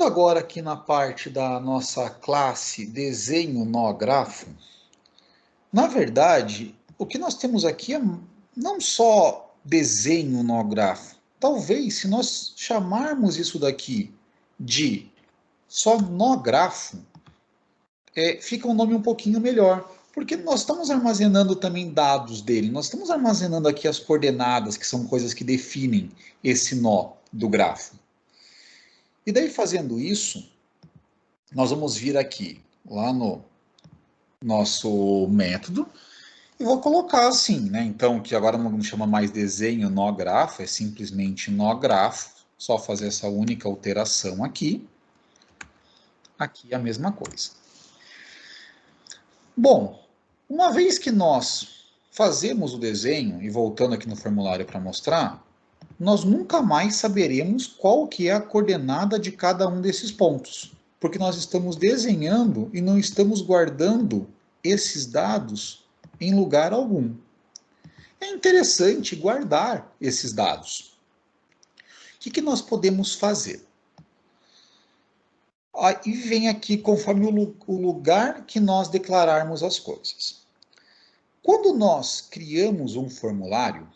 Chegando agora aqui na parte da nossa classe Desenho nó grafo, na verdade, o que nós temos aqui é não só desenho nó grafo. Talvez, se nós chamarmos isso daqui de só nó grafo, fica um nome um pouquinho melhor. Porque nós estamos armazenando também dados dele. Nós estamos armazenando aqui as coordenadas, que são coisas que definem esse nó do grafo. E daí, fazendo isso, nós vamos vir aqui, lá no nosso método, e vou colocar assim, né? Então, que agora não chama mais desenho nó grafo, é simplesmente nó grafo. Só fazer essa única alteração aqui. Aqui é a mesma coisa. Bom, uma vez que nós fazemos o desenho, e voltando aqui no formulário para mostrar, nós nunca mais saberemos qual que é a coordenada de cada um desses pontos, porque nós estamos desenhando e não estamos guardando esses dados em lugar algum. É interessante guardar esses dados. O que nós podemos fazer? Aí vem aqui conforme o lugar que nós declararmos as coisas. Quando nós criamos um formulário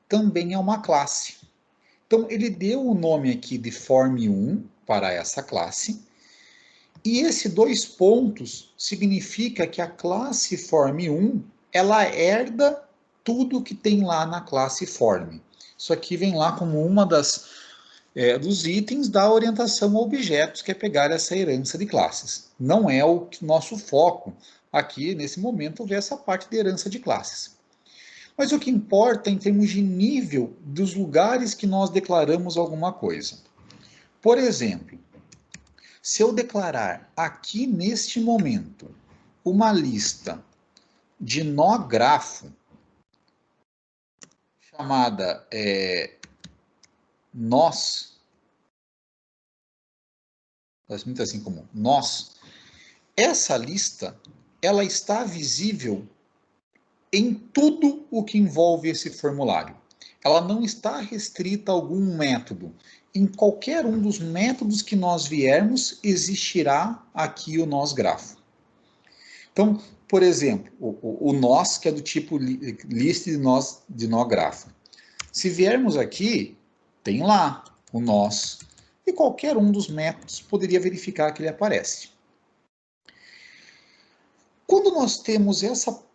também é uma classe. Então, ele deu o nome aqui de form1 para essa classe, e esse 2 pontos significa que a classe form1, ela herda tudo que tem lá na classe form. Isso aqui vem lá como uma dos itens da orientação a objetos, que é pegar essa herança de classes. Não é o nosso foco aqui, nesse momento, ver essa parte de herança de classes. Mas o que importa é em termos de nível dos lugares que nós declaramos alguma coisa. Por exemplo, se eu declarar aqui neste momento uma lista de nó grafo chamada nós, muito assim como nós, essa lista ela está visível em tudo o que envolve esse formulário. Ela não está restrita a algum método. Em qualquer um dos métodos que nós viermos, existirá aqui o nós grafo. Então, por exemplo, o nós, que é do tipo list de nó grafo. Se viermos aqui, tem lá o nós, e qualquer um dos métodos poderia verificar que ele aparece. Quando nós temos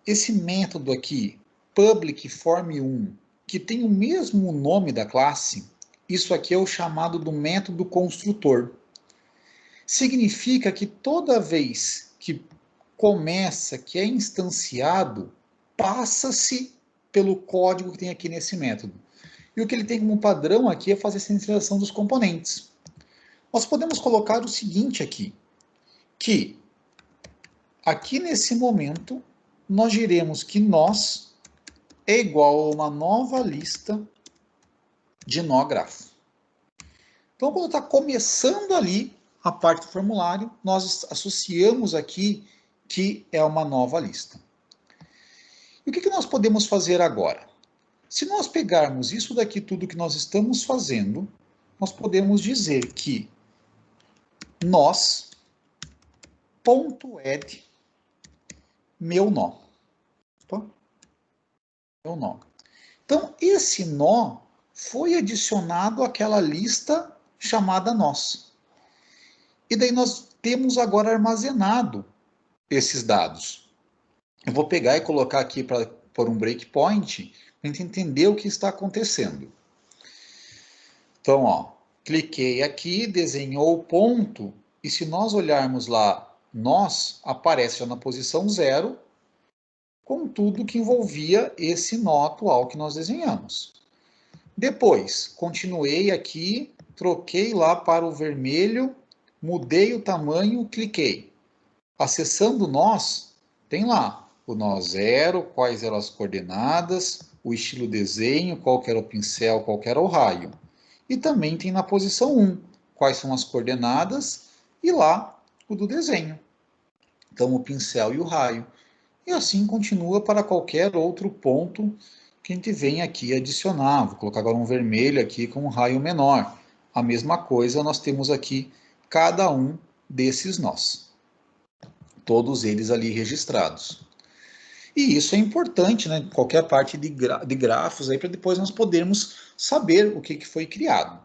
esse método aqui, public form1, que tem o mesmo nome da classe, isso aqui é o chamado do método construtor. Significa que toda vez que começa, que é instanciado, passa-se pelo código que tem aqui nesse método. E o que ele tem como padrão aqui é fazer essa inicialização dos componentes. Nós podemos colocar o seguinte aqui, que aqui nesse momento, nós diremos que nós é igual a uma nova lista de nó grafo. Então, quando está começando ali a parte do formulário, nós associamos aqui que é uma nova lista. E o que nós podemos fazer agora? Se nós pegarmos isso daqui, tudo que nós estamos fazendo, nós podemos dizer que nós.add meu nó. Meu nó. Então, esse nó foi adicionado àquela lista chamada nós. E daí nós temos agora armazenado esses dados. Eu vou pegar e colocar aqui para pôr um breakpoint, para a gente entender o que está acontecendo. Então, ó, cliquei aqui, desenhou o ponto, e se nós olharmos lá, nós aparece já na posição 0, com tudo que envolvia esse nó atual que nós desenhamos. Depois, continuei aqui, troquei lá para o vermelho, mudei o tamanho, cliquei. Acessando nós, tem lá o nó 0, quais eram as coordenadas, o estilo desenho, qual que era o pincel, qual que era o raio. E também tem na posição 1, quais são as coordenadas, e lá o do desenho. Então, o pincel e o raio. E assim continua para qualquer outro ponto que a gente vem aqui adicionar. Vou colocar agora um vermelho aqui com um raio menor. a mesma coisa nós temos aqui cada um desses nós. Todos eles ali registrados. E isso é importante, né? Qualquer parte de grafos aí para depois nós podermos saber o que foi criado.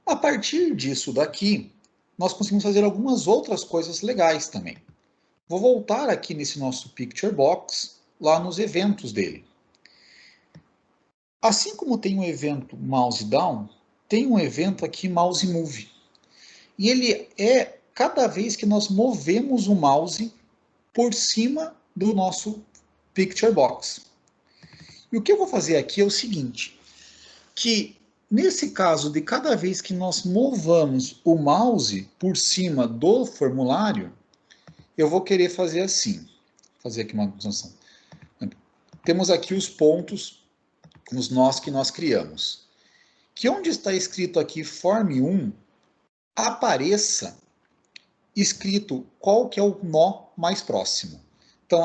A partir disso daqui, nós conseguimos fazer algumas outras coisas legais também. Vou voltar aqui nesse nosso Picture Box, lá nos eventos dele. Assim como tem um evento Mouse Down, tem um evento aqui Mouse Move. E ele é cada vez que nós movemos o mouse por cima do nosso Picture Box. E o que eu vou fazer aqui é o seguinte, que nesse caso de cada vez que nós movamos o mouse por cima do formulário, eu vou querer fazer assim. Vou fazer aqui uma demonstração. Temos aqui os pontos, os nós que nós criamos. Que onde está escrito aqui Form 1, apareça escrito qual que é o nó mais próximo. Então,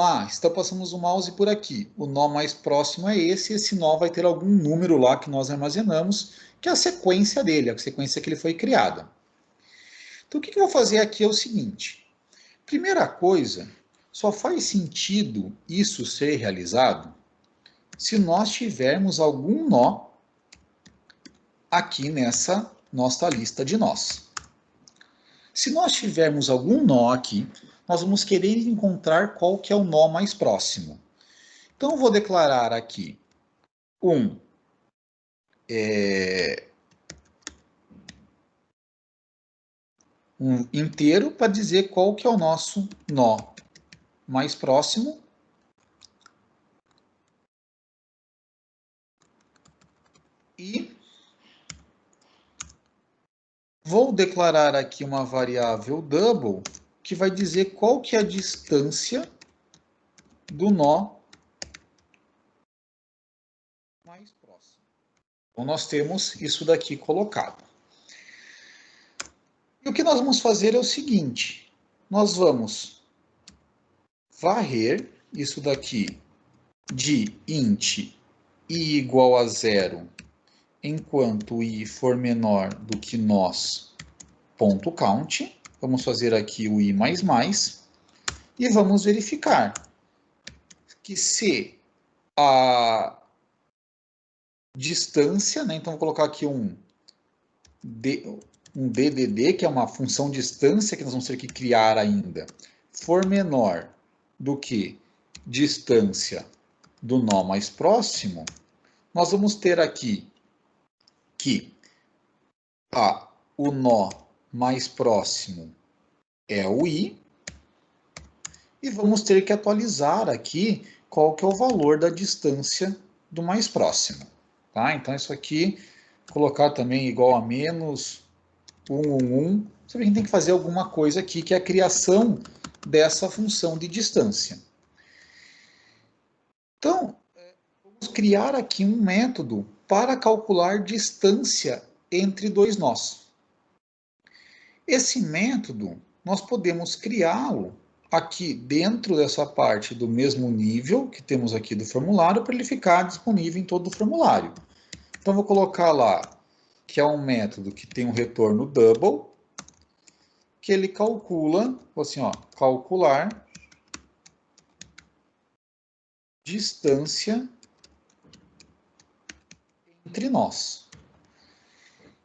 passamos o mouse por aqui. O nó mais próximo é esse nó vai ter algum número lá que nós armazenamos, que é a sequência dele, a sequência que ele foi criada. Então, o que eu vou fazer aqui é o seguinte. Primeira coisa, só faz sentido isso ser realizado se nós tivermos algum nó aqui nessa nossa lista de nós. Se nós tivermos algum nó aqui, nós vamos querer encontrar qual que é o nó mais próximo. Então, eu vou declarar aqui um inteiro para dizer qual que é o nosso nó mais próximo. E vou declarar aqui uma variável double que vai dizer qual que é a distância do nó mais próximo. Então, nós temos isso daqui colocado. E o que nós vamos fazer é o seguinte, nós vamos varrer isso daqui de int i igual a 0, enquanto i for menor do que nós.count. Vamos fazer aqui o i++, e vamos verificar que se a distância, né, então vou colocar aqui um DDD, que é uma função distância que nós vamos ter que criar ainda, for menor do que distância do nó mais próximo, nós vamos ter aqui que o nó mais próximo é o i, e vamos ter que atualizar aqui qual que é o valor da distância do mais próximo. Tá? Então, isso aqui, colocar também igual a menos 111, você vê que tem que fazer alguma coisa aqui, que é a criação dessa função de distância. Então, vamos criar aqui um método para calcular distância entre dois nós. Esse método, nós podemos criá-lo aqui dentro dessa parte do mesmo nível que temos aqui do formulário, para ele ficar disponível em todo o formulário. Então, vou colocar lá que é um método que tem um retorno double, que ele calcula, assim, calcular distância entre nós.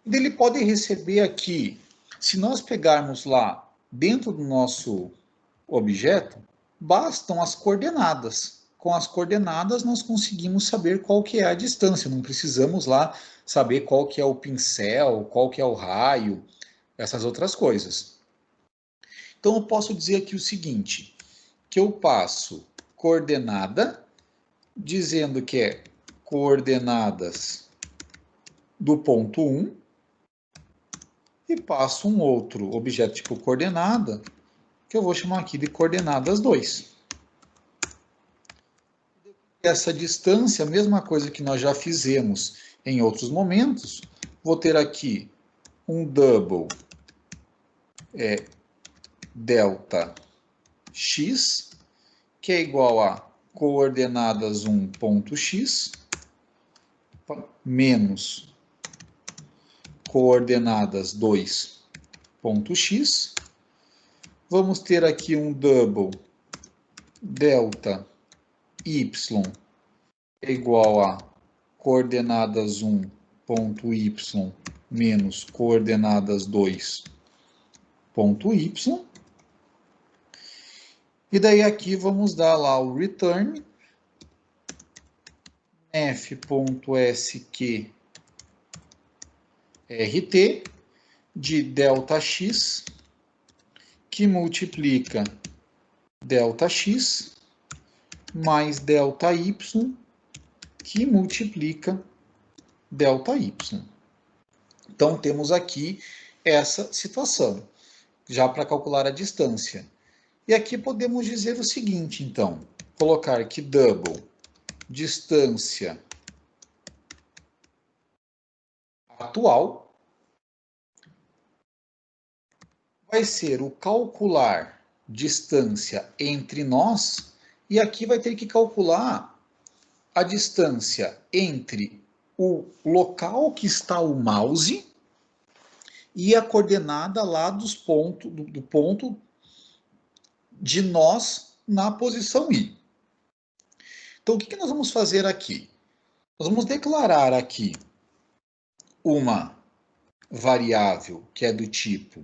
Ele pode receber aqui, se nós pegarmos lá dentro do nosso objeto, bastam as coordenadas. Com as coordenadas nós conseguimos saber qual que é a distância, não precisamos lá saber qual que é o pincel, qual que é o raio, essas outras coisas. Então eu posso dizer aqui o seguinte, que eu passo coordenada, dizendo que é coordenadas do ponto 1, e passo um outro objeto tipo coordenada, que eu vou chamar aqui de coordenadas 2. Essa distância, a mesma coisa que nós já fizemos em outros momentos, vou ter aqui um double delta x, que é igual a coordenadas 1.x menos coordenadas 2.x. Vamos ter aqui um double delta y igual a coordenadas 1.y menos coordenadas 2.y. E daí aqui vamos dar lá o return f.sqrt de delta x que multiplica delta x mais delta y que multiplica delta y. Então, temos aqui essa situação, já para calcular a distância. E aqui podemos dizer o seguinte, então, colocar que double distância atual vai ser o calcular distância entre nós, e aqui vai ter que calcular a distância entre o local que está o mouse e a coordenada lá do ponto de nós na posição I. Então, o que nós vamos fazer aqui? Nós vamos declarar aqui uma variável que é do tipo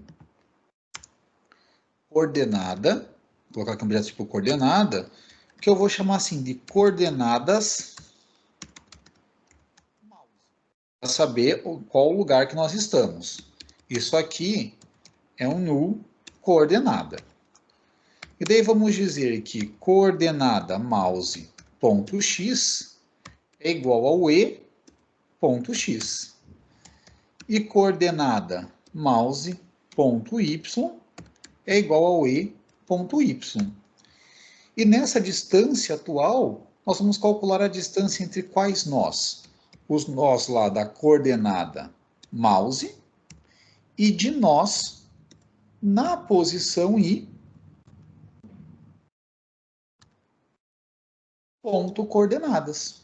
coordenada, vou colocar aqui um objeto tipo coordenada, que eu vou chamar assim de coordenadas, para saber qual lugar que nós estamos. Isso aqui é um null coordenada. E daí vamos dizer que coordenada mouse.x é igual ao e.x. E coordenada mouse.y é igual ao e.y. E nessa distância atual, nós vamos calcular a distância entre quais nós? Os nós lá da coordenada mouse e de nós na posição I, ponto coordenadas.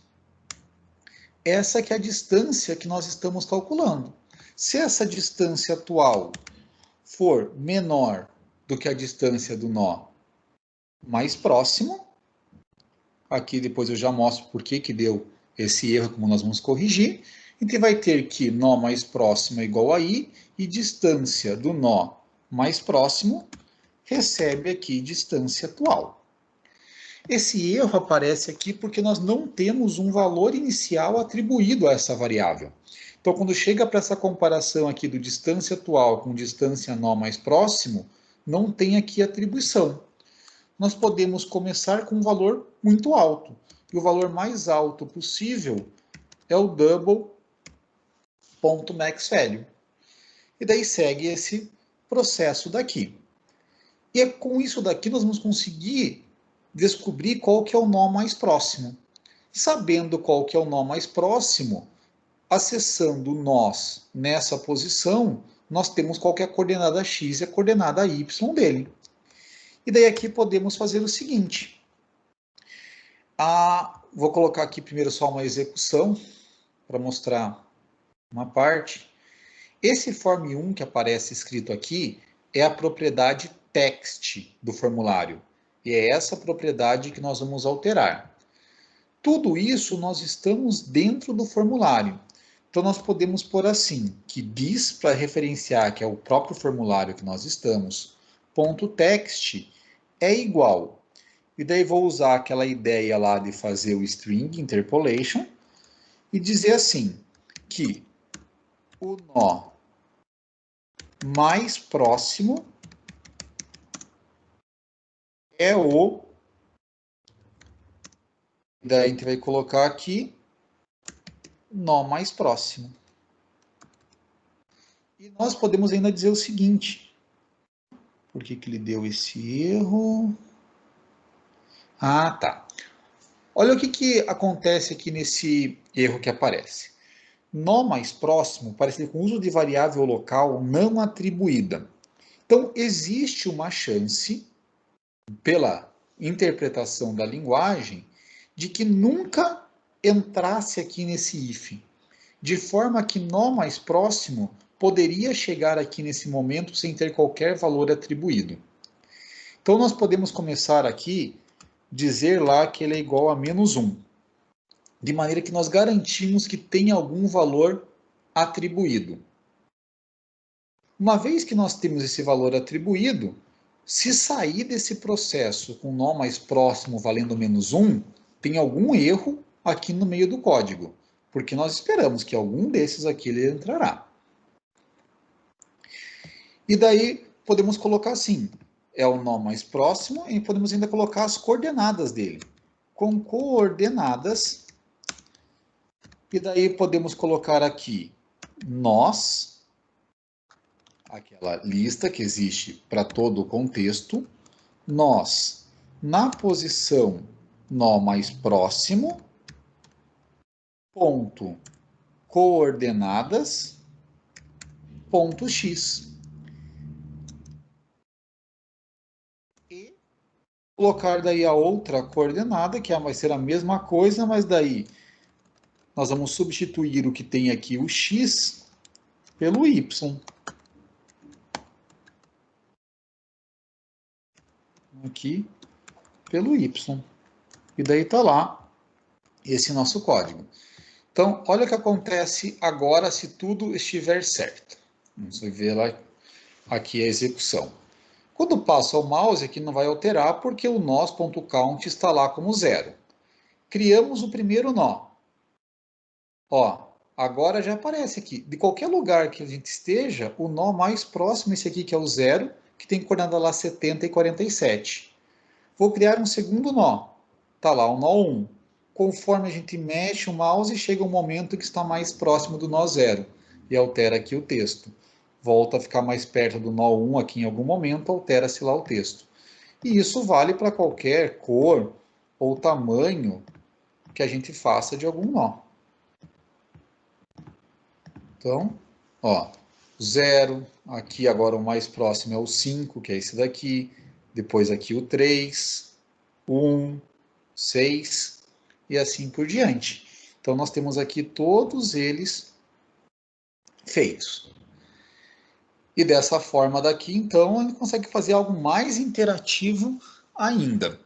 Essa que é a distância que nós estamos calculando. Se essa distância atual for menor do que a distância do nó mais próximo, aqui depois eu já mostro por que deu esse erro, como nós vamos corrigir, a gente vai ter que nó mais próximo é igual a I, e distância do nó mais próximo recebe aqui distância atual. Esse erro aparece aqui porque nós não temos um valor inicial atribuído a essa variável. Então, quando chega para essa comparação aqui do distância atual com distância nó mais próximo, não tem aqui atribuição. Nós podemos começar com um valor muito alto. E o valor mais alto possível é o double ponto max value. E daí segue esse processo daqui. E é com isso daqui nós vamos conseguir descobrir qual que é o nó mais próximo. Sabendo qual que é o nó mais próximo, acessando nós nessa posição, nós temos qual que é a coordenada x e a coordenada y dele. E daí aqui podemos fazer o seguinte. Vou colocar aqui primeiro só uma execução, para mostrar uma parte. Esse form1 que aparece escrito aqui é a propriedade text do formulário. E é essa propriedade que nós vamos alterar. Tudo isso nós estamos dentro do formulário. Então, nós podemos pôr assim, que this, para referenciar que é o próprio formulário que nós estamos, ponto text é igual. E daí vou usar aquela ideia lá de fazer o string interpolation e dizer assim, que o nó mais próximo é o... Daí a gente vai colocar aqui nó mais próximo. E nós podemos ainda dizer o seguinte. Por que ele deu esse erro? Ah, tá. Olha o que acontece aqui nesse erro que aparece. Nó mais próximo parece com uso de variável local não atribuída. Então, existe uma chance, pela interpretação da linguagem, de que nunca entrasse aqui nesse if, de forma que nó mais próximo poderia chegar aqui nesse momento sem ter qualquer valor atribuído. Então, nós podemos começar aqui, dizer lá que ele é igual a menos 1. De maneira que nós garantimos que tem algum valor atribuído. Uma vez que nós temos esse valor atribuído, se sair desse processo com o nó mais próximo valendo menos 1, tem algum erro aqui no meio do código, porque nós esperamos que algum desses aqui ele entrará. E daí podemos colocar assim, é o nó mais próximo e podemos ainda colocar as coordenadas dele. Com coordenadas, e daí podemos colocar aqui nós, aquela lista que existe para todo o contexto, nós, na posição nó mais próximo, ponto coordenadas, ponto x. E colocar daí a outra coordenada, que vai ser a mesma coisa, mas daí nós vamos substituir o que tem aqui, o x, pelo y. Aqui, pelo y. E daí está lá esse nosso código. Então, olha o que acontece agora se tudo estiver certo. Vamos ver lá aqui a execução. Quando passo ao mouse, aqui não vai alterar, porque o nós.count está lá como 0. Criamos o primeiro nó. Ó, agora já aparece aqui. De qualquer lugar que a gente esteja, o nó mais próximo, esse aqui que é o 0, que tem coordenada lá 70 e 47. Vou criar um segundo nó. Está lá o nó 1. Conforme a gente mexe o mouse, chega um momento que está mais próximo do nó 0 e altera aqui o texto. Volta a ficar mais perto do nó 1 aqui em algum momento, altera-se lá o texto. E isso vale para qualquer cor ou tamanho que a gente faça de algum nó. Então, ó, 0, aqui agora o mais próximo é o 5, que é esse daqui, depois aqui o 3, 1, 6 e assim por diante. Então, nós temos aqui todos eles feitos. E dessa forma daqui, então, ele consegue fazer algo mais interativo ainda.